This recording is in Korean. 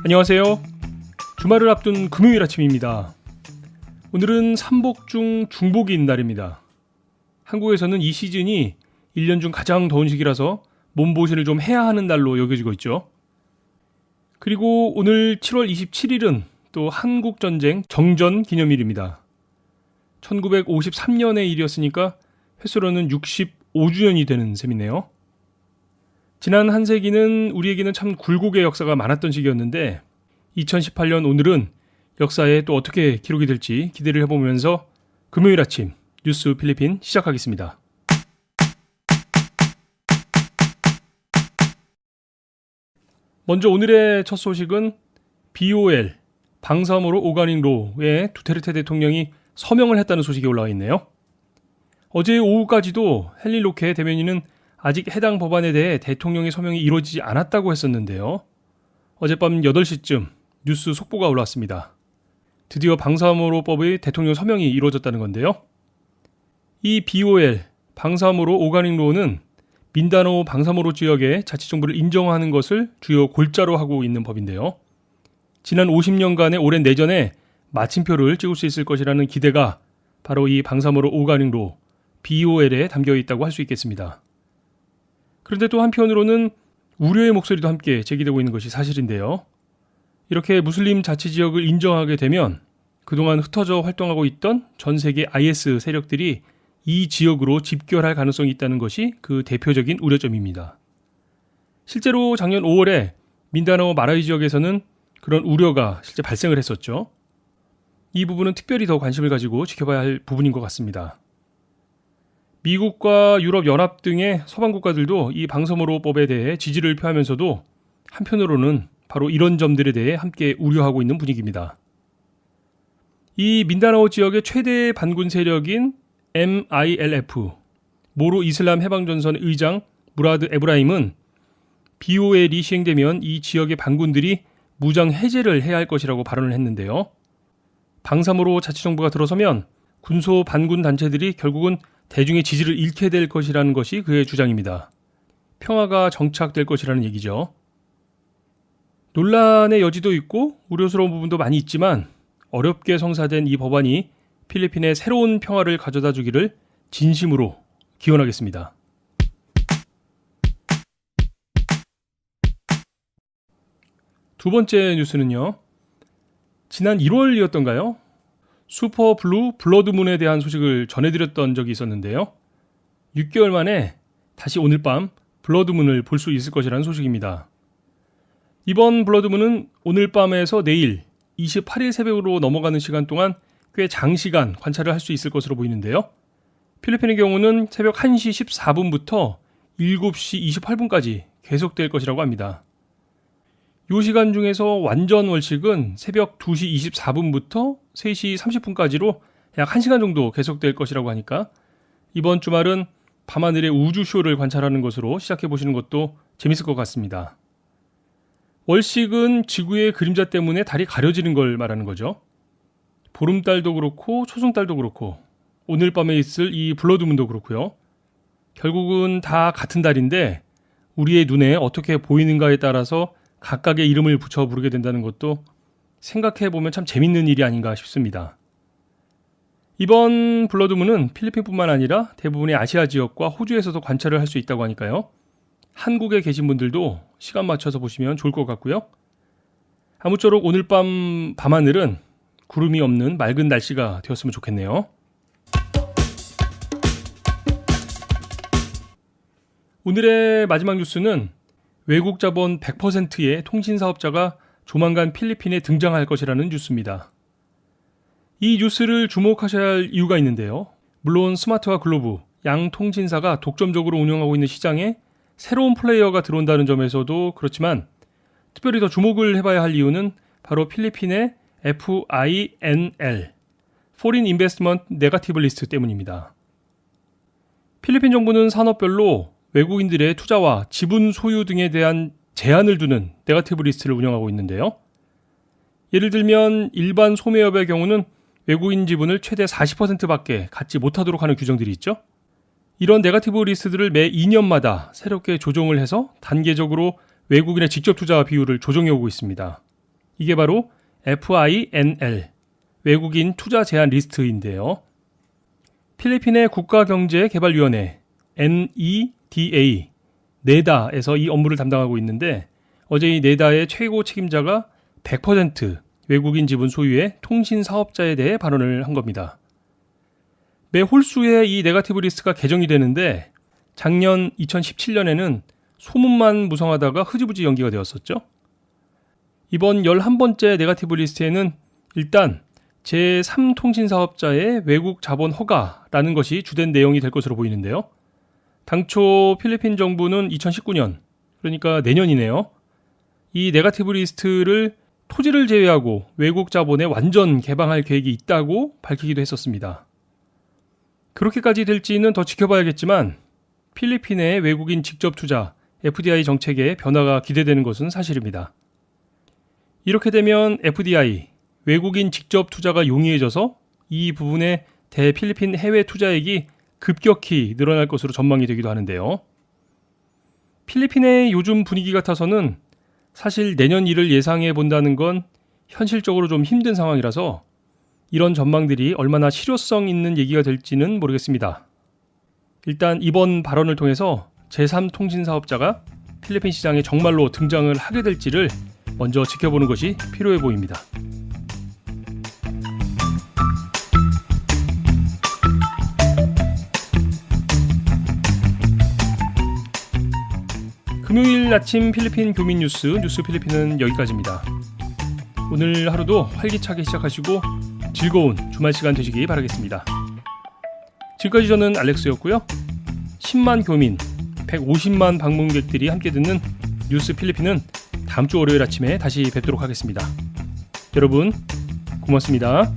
안녕하세요. 주말을 앞둔 금요일 아침입니다. 오늘은 삼복 중 중복인 날입니다. 한국에서는 이 시즌이 1년 중 가장 더운 시기라서 몸보신을 좀 해야 하는 날로 여겨지고 있죠. 그리고 오늘 7월 27일은 또 한국전쟁 정전 기념일입니다. 1953년의 일이었으니까 횟수로는 65주년이 되는 셈이네요. 지난 한 세기는 우리에게는 참 굴곡의 역사가 많았던 시기였는데 2018년 오늘은 역사에 또 어떻게 기록이 될지 기대를 해보면서 금요일 아침 뉴스 필리핀 시작하겠습니다. 먼저 오늘의 첫 소식은 BOL 방사모로 오가닝로에 두테르테 대통령이 서명을 했다는 소식이 올라와 있네요. 어제 오후까지도 헨리 로케 대변인은 아직 해당 법안에 대해 대통령의 서명이 이루어지지 않았다고 했었는데요. 어젯밤 8시쯤 뉴스 속보가 올라왔습니다. 드디어 방사모로법의 대통령 서명이 이루어졌다는 건데요. 이 BOL 방사모로 오가닝로는 민다나오 방사모로 지역의 자치정부를 인정하는 것을 주요 골자로 하고 있는 법인데요. 지난 50년간의 오랜 내전에 마침표를 찍을 수 있을 것이라는 기대가 바로 이 방사모로 오가닝로 BOL에 담겨 있다고 할 수 있겠습니다. 그런데 또 한편으로는 우려의 목소리도 함께 제기되고 있는 것이 사실인데요. 이렇게 무슬림 자치지역을 인정하게 되면 그동안 흩어져 활동하고 있던 전 세계 IS 세력들이 이 지역으로 집결할 가능성이 있다는 것이 그 대표적인 우려점입니다. 실제로 작년 5월에 민다나오 마라위 지역에서는 그런 우려가 실제 발생을 했었죠. 이 부분은 특별히 더 관심을 가지고 지켜봐야 할 부분인 것 같습니다. 미국과 유럽연합 등의 서방 국가들도 이 방사모로법에 대해 지지를 표하면서도 한편으로는 바로 이런 점들에 대해 함께 우려하고 있는 분위기입니다. 이 민다나오 지역의 최대 반군 세력인 MILF, 모로 이슬람 해방전선의 의장 무라드 에브라임은 BOL이 시행되면 이 지역의 반군들이 무장 해제를 해야 할 것이라고 발언을 했는데요. 방사모로 자치정부가 들어서면 군소 반군 단체들이 결국은 대중의 지지를 잃게 될 것이라는 것이 그의 주장입니다. 평화가 정착될 것이라는 얘기죠. 논란의 여지도 있고 우려스러운 부분도 많이 있지만 어렵게 성사된 이 법안이 필리핀에 새로운 평화를 가져다 주기를 진심으로 기원하겠습니다. 두 번째 뉴스는요. 지난 1월이었던가요? 슈퍼블루 블러드문에 대한 소식을 전해드렸던 적이 있었는데요. 6개월 만에 다시 오늘 밤 블러드문을 볼 수 있을 것이라는 소식입니다. 이번 블러드문은 오늘 밤에서 내일 28일 새벽으로 넘어가는 시간 동안 꽤 장시간 관찰을 할 수 있을 것으로 보이는데요. 필리핀의 경우는 새벽 1시 14분부터 7시 28분까지 계속될 것이라고 합니다. 이 시간 중에서 완전 월식은 새벽 2시 24분부터 3시 30분까지로 약 1시간 정도 계속될 것이라고 하니까 이번 주말은 밤하늘의 우주쇼를 관찰하는 것으로 시작해보시는 것도 재밌을 것 같습니다. 월식은 지구의 그림자 때문에 달이 가려지는 걸 말하는 거죠. 보름달도 그렇고 초승달도 그렇고 오늘 밤에 있을 이 블러드문도 그렇고요. 결국은 다 같은 달인데 우리의 눈에 어떻게 보이는가에 따라서 각각의 이름을 붙여 부르게 된다는 것도 생각해보면 참 재밌는 일이 아닌가 싶습니다. 이번 블러드문은 필리핀뿐만 아니라 대부분의 아시아 지역과 호주에서도 관찰을 할 수 있다고 하니까요. 한국에 계신 분들도 시간 맞춰서 보시면 좋을 것 같고요. 아무쪼록 오늘 밤하늘은 구름이 없는 맑은 날씨가 되었으면 좋겠네요. 오늘의 마지막 뉴스는 외국 자본 100%의 통신사업자가 조만간 필리핀에 등장할 것이라는 뉴스입니다. 이 뉴스를 주목하셔야 할 이유가 있는데요. 물론 스마트와 글로브, 양 통신사가 독점적으로 운영하고 있는 시장에 새로운 플레이어가 들어온다는 점에서도 그렇지만 특별히 더 주목을 해봐야 할 이유는 바로 필리핀의 FINL, Foreign Investment Negative List 때문입니다. 필리핀 정부는 산업별로 외국인들의 투자와 지분 소유 등에 대한 제한을 두는 네거티브 리스트를 운영하고 있는데요. 예를 들면 일반 소매업의 경우는 외국인 지분을 최대 40%밖에 갖지 못하도록 하는 규정들이 있죠. 이런 네거티브 리스트들을 매 2년마다 새롭게 조정을 해서 단계적으로 외국인의 직접 투자 비율을 조정해 오고 있습니다. 이게 바로 FINL, 외국인 투자 제한 리스트인데요. 필리핀의 국가경제개발위원회 NEDA, 네다에서 이 업무를 담당하고 있는데 어제 이 네다의 최고 책임자가 100% 외국인 지분 소유의 통신 사업자에 대해 발언을 한 겁니다. 매 홀수에 이 네거티브 리스트가 개정이 되는데 작년 2017년에는 소문만 무성하다가 흐지부지 연기가 되었었죠. 이번 11번째 네거티브 리스트에는 일단 제3통신사업자의 외국 자본 허가라는 것이 주된 내용이 될 것으로 보이는데요. 당초 필리핀 정부는 2019년, 그러니까 내년이네요. 이 네거티브 리스트를 토지를 제외하고 외국 자본에 완전 개방할 계획이 있다고 밝히기도 했었습니다. 그렇게까지 될지는 더 지켜봐야겠지만 필리핀의 외국인 직접 투자, FDI 정책에 변화가 기대되는 것은 사실입니다. 이렇게 되면 FDI, 외국인 직접 투자가 용이해져서 이 부분의 대필리핀 해외 투자액이 급격히 늘어날 것으로 전망이 되기도 하는데요. 필리핀의 요즘 분위기 같아서는 사실 내년 일을 예상해 본다는 건 현실적으로 좀 힘든 상황이라서 이런 전망들이 얼마나 실효성 있는 얘기가 될지는 모르겠습니다. 일단 이번 발언을 통해서 제3통신사업자가 필리핀 시장에 정말로 등장을 하게 될지를 먼저 지켜보는 것이 필요해 보입니다. 금요일 아침 필리핀 교민 뉴스 필리핀은 여기까지입니다. 오늘 하루도 활기차게 시작하시고 즐거운 주말 시간 되시기 바라겠습니다. 지금까지 저는 알렉스였고요. 10만 교민, 150만 방문객들이 함께 듣는 뉴스 필리핀은 다음 주 월요일 아침에 다시 뵙도록 하겠습니다. 여러분 고맙습니다.